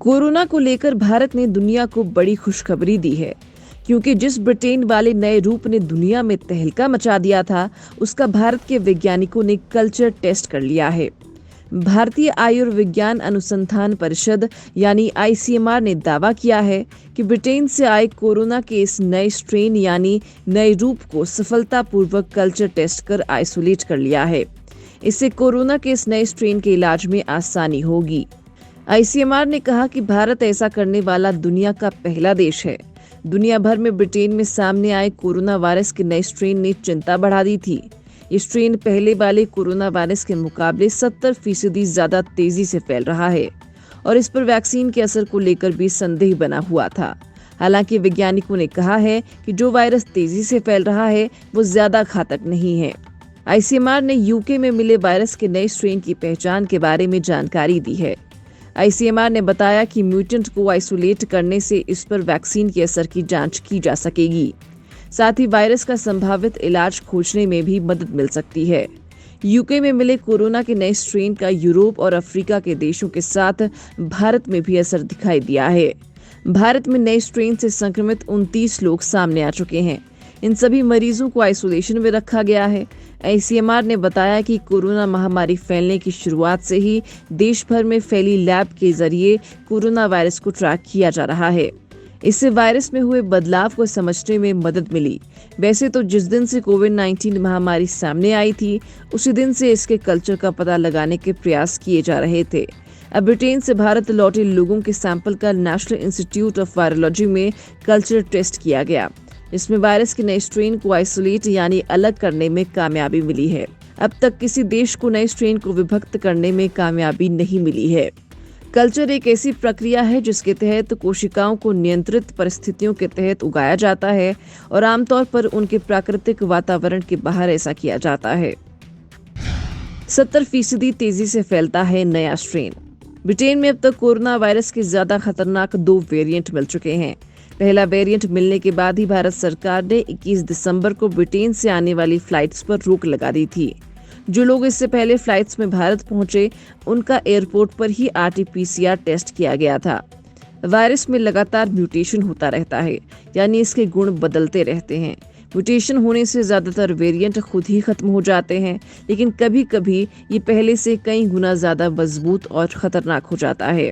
Corona को लेकर भारत ने दुनिया को बड़ी खुशखबरी दी है, क्योंकि जिस ब्रिटेन वाले नए रूप ने दुनिया में तहलका मचा दिया था, उसका भारत के वैज्ञानिकों ने कल्चर टेस्ट कर लिया है। भारतीय आयुर्विज्ञान अनुसंधान परिषद यानी ICMR ने दावा किया है कि ब्रिटेन से आए कोरोना के इस नए स्ट्रेन यानी नए रूप को सफलतापूर्वक कल्चर टेस्ट कर आइसोलेट कर लिया है। इससे कोरोना के इस नए स्ट्रेन के इलाज में आसानी होगी। ICMR ने कहा कि भारत ऐसा करने वाला दुनिया का पहला देश है। दुनिया भर में ब्रिटेन में सामने आए कोरोना वायरस के नए स्ट्रेन ने चिंता बढ़ा दी थी। ये स्ट्रेन पहले वाले कोरोना वायरस के मुकाबले 70% ज्यादा तेजी से फैल रहा है और इस पर वैक्सीन के असर को लेकर भी संदेह बना हुआ था। हालांकि वैज्ञानिकों ने कहा है कि जो वायरस तेजी से फैल रहा है वो ज्यादा घातक नहीं है। ICMR ने UK में मिले वायरस के नए स्ट्रेन की पहचान के बारे में जानकारी दी है। ICMR ने बताया कि म्यूटेंट को आइसोलेट करने से इस पर वैक्सीन के असर की जांच की जा सकेगी। साथ ही वायरस का संभावित इलाज खोजने में भी मदद मिल सकती है। UK में मिले कोरोना के नए स्ट्रेन का यूरोप और अफ्रीका के देशों के साथ भारत में भी असर दिखाई दिया है। भारत में नए स्ट्रेन से संक्रमित 29 लोग सामने आ चुके हैं। इन सभी मरीजों को आइसोलेशन में रखा गया है। ICMR ने बताया कि कोरोना महामारी फैलने की शुरुआत से ही देश भर में फैली लैब के जरिए कोरोना वायरस को ट्रैक किया जा रहा है। इससे वायरस में हुए बदलाव को समझने में मदद मिली। वैसे तो जिस दिन से कोविड-19 महामारी सामने आई थी, उसी दिन से इसके कल्चर का पता लगाने के प्रयास किए जा रहे थे। अब ब्रिटेन से भारत लौटे लोगों के सैंपल का नेशनल इंस्टीट्यूट ऑफ वायरोलॉजी में कल्चर टेस्ट किया गया। इसमें वायरस के नए स्ट्रेन को आइसोलेट यानी अलग करने में कामयाबी मिली है। अब तक किसी देश को नए स्ट्रेन को विभक्त करने में कामयाबी नहीं मिली है। कल्चर एक ऐसी प्रक्रिया है जिसके तहत कोशिकाओं को नियंत्रित परिस्थितियों के तहत उगाया जाता है और आमतौर पर उनके प्राकृतिक वातावरण के बाहर ऐसा किया जाता है। 70% तेजी से फैलता है नया स्ट्रेन। ब्रिटेन में अब तक कोरोना वायरस के ज्यादा खतरनाक 2 वेरिएंट मिल चुके हैं। पहला वेरिएंट मिलने के बाद ही भारत सरकार ने 21 दिसंबर को ब्रिटेन से आने वाली फ्लाइट्स पर रोक लगा दी थी। जो लोग इससे पहले फ्लाइट्स में भारत पहुंचे, उनका एयरपोर्ट पर ही RT-PCR टेस्ट किया गया था। वायरस में लगातार म्यूटेशन होता रहता है, यानी इसके गुण बदलते रहते हैं। म्यूटेशन होने से ज्यादातर वेरिएंट खुद ही खत्म हो जाते हैं, लेकिन कभी कभी ये पहले से कई गुना ज्यादा मजबूत और खतरनाक हो जाता है।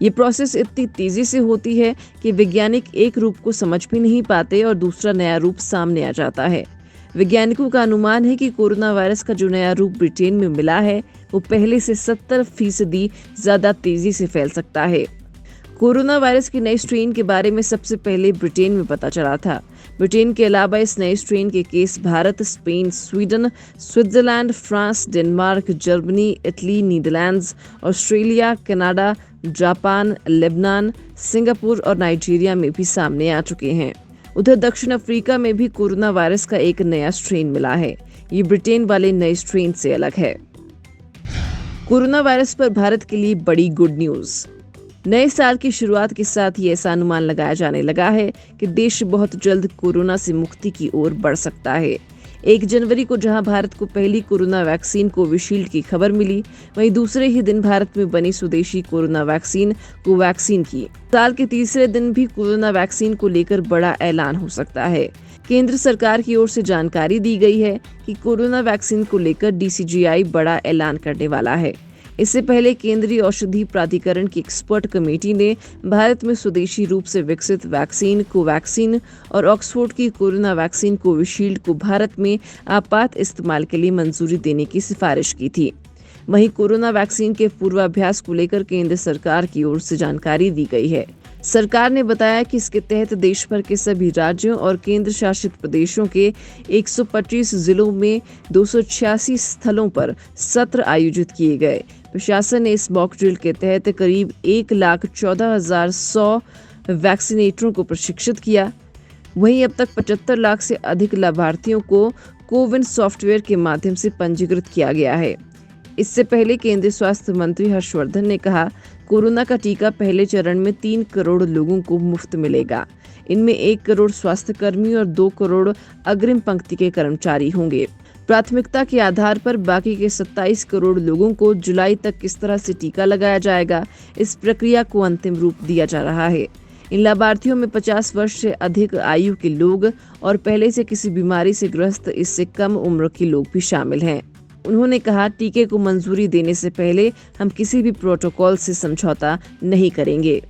ये प्रोसेस इतनी तेजी से होती है कि वैज्ञानिक एक रूप को समझ भी नहीं पाते और दूसरा नया रूप सामने आ जाता है। वैज्ञानिकों का अनुमान है कि कोरोना वायरस का जो नया रूप ब्रिटेन में मिला है, वो पहले से 70% ज्यादा तेजी से फैल सकता है। कोरोना वायरस के नए स्ट्रेन के बारे में सबसे पहले ब्रिटेन में पता चला था। ब्रिटेन के अलावा इस नए स्ट्रेन के case Bharat, Spain, Sweden, Switzerland, France, Denmark, Germany, Italy, Netherlands, Australia, Canada, Japan, Lebanon, Singapore और नाइजीरिया में भी सामने आ चुके हैं। उधर दक्षिण अफ्रीका में भी कोरोना वायरस का एक नया स्ट्रेन मिला है। ये ब्रिटेन वाले नए स्ट्रेन से अलग है। कोरोना वायरस पर भारत के लिए बड़ी गुड न्यूज। नए साल की शुरुआत के साथ ही ऐसा अनुमान लगाया जाने लगा है कि देश बहुत जल्द कोरोना से मुक्ति की ओर बढ़ सकता है। 1 जनवरी को जहां भारत को पहली कोरोना वैक्सीन कोविशील्ड की खबर मिली, वहीं दूसरे ही दिन भारत में बनी स्वदेशी कोरोना वैक्सीन कोवैक्सीन की। साल के तीसरे दिन भी कोरोना वैक्सीन को लेकर बड़ा ऐलान हो सकता है। केंद्र सरकार की ओर से जानकारी दी गई है कि कोरोना वैक्सीन को लेकर DCGI बड़ा ऐलान करने वाला है। इससे पहले केंद्रीय औषधि प्राधिकरण की एक्सपर्ट कमेटी ने भारत में स्वदेशी रूप से विकसित वैक्सीन कोवैक्सीन और ऑक्सफोर्ड की कोरोना वैक्सीन कोविशील्ड को भारत में आपात इस्तेमाल के लिए मंजूरी देने की सिफारिश की थी। वहीं कोरोना वैक्सीन के पूर्वाभ्यास को लेकर केंद्र सरकार की ओर से जानकारी दी गई है। सरकार ने बताया कि इसके तहत देश भर के सभी राज्यों और केंद्र शासित प्रदेशों के 125 जिलों में 286 स्थलों पर सत्र आयोजित किए गए। प्रशासन ने इस मॉक ड्रिल के तहत करीब 1,14,100 वैक्सीनेटरों को प्रशिक्षित किया। वहीं अब तक 75 लाख से अधिक लाभार्थियों को कोविन सॉफ्टवेयर के माध्यम से पंजीकृत किया गया है। इससे पहले केंद्रीय स्वास्थ्य मंत्री हर्षवर्धन ने कहा, कोरोना का टीका पहले चरण में 3 करोड़ लोगों को मुफ्त मिलेगा। इनमें 1 करोड़ स्वास्थ्य कर्मी और 2 करोड़ अग्रिम पंक्ति के कर्मचारी होंगे। प्राथमिकता के आधार पर बाकी के 27 करोड़ लोगों को जुलाई तक किस तरह से टीका लगाया जाएगा, इस प्रक्रिया को अंतिम रूप दिया जा रहा है। इन लाभार्थियों में 50 वर्ष से अधिक आयु के लोग और पहले से किसी बीमारी से ग्रस्त इससे कम उम्र के लोग भी शामिल हैं। उन्होंने कहा, टीके को मंजूरी देने से पहले हम किसी भी प्रोटोकॉल से समझौता नहीं करेंगे।